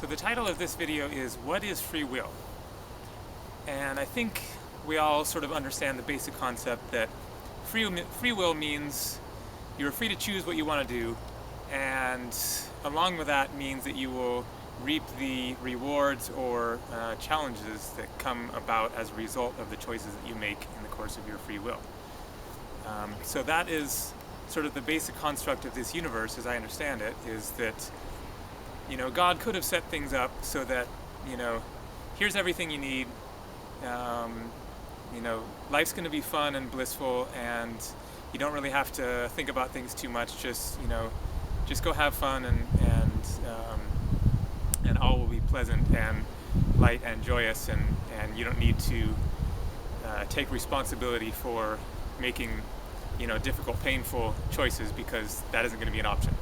So the title of this video is What is Free Will? And I think we all sort of understand the basic concept that free will means you're free to choose what you want to do, and along with that means that you will reap the rewards or challenges that come about as a result of the choices that you make in the course of your free will. So that is sort of the basic construct of this universe, as I understand it, is that, you know, God could have set things up so that, you know, here's everything you need. You know, life's going to be fun and blissful, and you don't really have to think about things too much. Just, you know, just go have fun, and all will be pleasant and light and joyous, and you don't need to take responsibility for making, you know, difficult, painful choices, because that isn't going to be an option.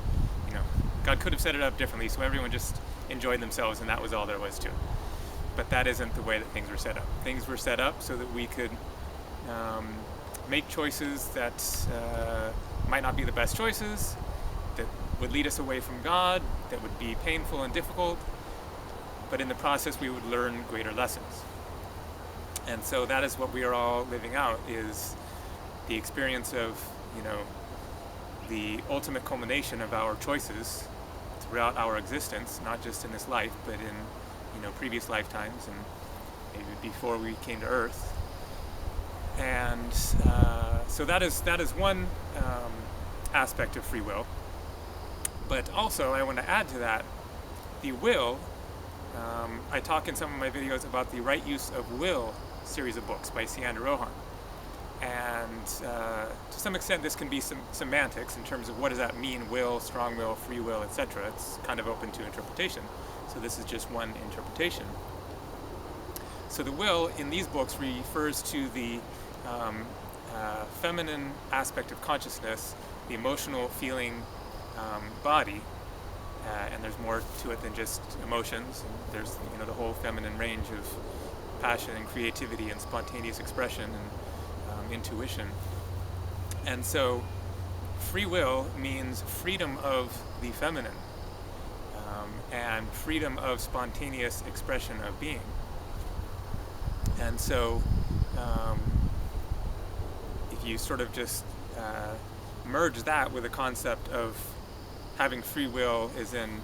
You know, God could have set it up differently so everyone just enjoyed themselves and that was all there was to it. But that isn't the way that things were set up. Things were set up so that we could make choices that might not be the best choices, that would lead us away from God, that would be painful and difficult, but in the process we would learn greater lessons. And so that is what we are all living out, is the experience of, you know, the ultimate culmination of our choices throughout our existence, not just in this life, but in, you know, previous lifetimes and maybe before we came to Earth. And so that is one aspect of free will. But also, I want to add to that, the will. I talk in some of my videos about the Right Use of Will series of books by Ciander Rohan. And to some extent this can be some semantics in terms of what does that mean, will, strong will, free will, etc. It's kind of open to interpretation. So this is just one interpretation. So the will in these books refers to the feminine aspect of consciousness, the emotional feeling body, and there's more to it than just emotions. And there's, you know, the whole feminine range of passion and creativity and spontaneous expression and intuition. And so free will means freedom of the feminine, and freedom of spontaneous expression of being. And so if you sort of just merge that with the concept of having free will, as in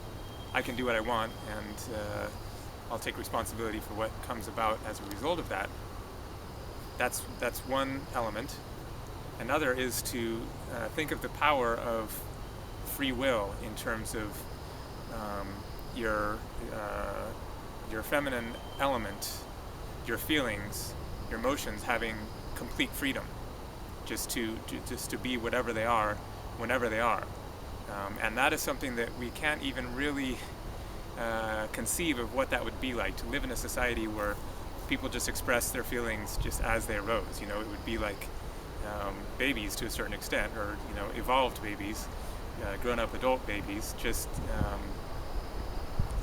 I can do what I want, and I'll take responsibility for what comes about as a result of that, that's one element. Another is to think of the power of free will in terms of your feminine element, your feelings, your emotions having complete freedom, just to be whatever they are, whenever they are, and that is something that we can't even really conceive of what that would be like, to live in a society where people just express their feelings just as they arose. You know, it would be like babies to a certain extent, or, you know, evolved babies, grown-up adult babies, just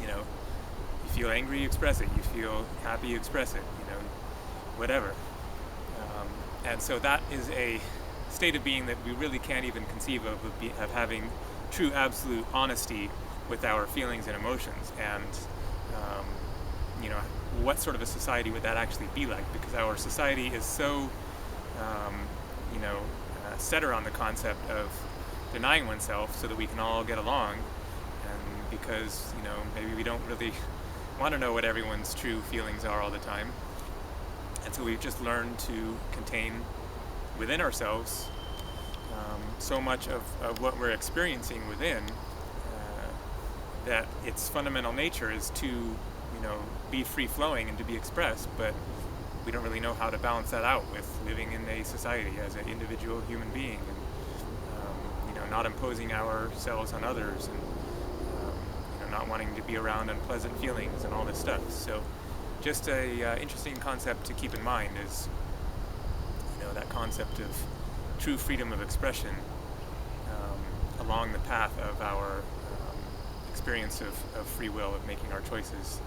you know, you feel angry, express it. You feel happy, express it. You know, whatever. And so that is a state of being that we really can't even conceive of having true, absolute honesty with our feelings and emotions. And you know, what sort of a society would that actually be like? Because our society is so you know, set around the concept of denying oneself so that we can all get along, and because, you know, maybe we don't really want to know what everyone's true feelings are all the time, and so we've just learned to contain within ourselves so much of what we're experiencing within, that its fundamental nature is to, you know, be free-flowing and to be expressed, but we don't really know how to balance that out with living in a society as an individual human being, and you know, not imposing ourselves on others, and you know, not wanting to be around unpleasant feelings and all this stuff. So just a interesting concept to keep in mind is, you know, that concept of true freedom of expression along the path of our experience of free will, of making our choices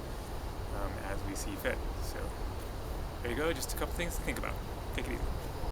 as we see fit. So there you go, just a couple things to think about. Take it easy.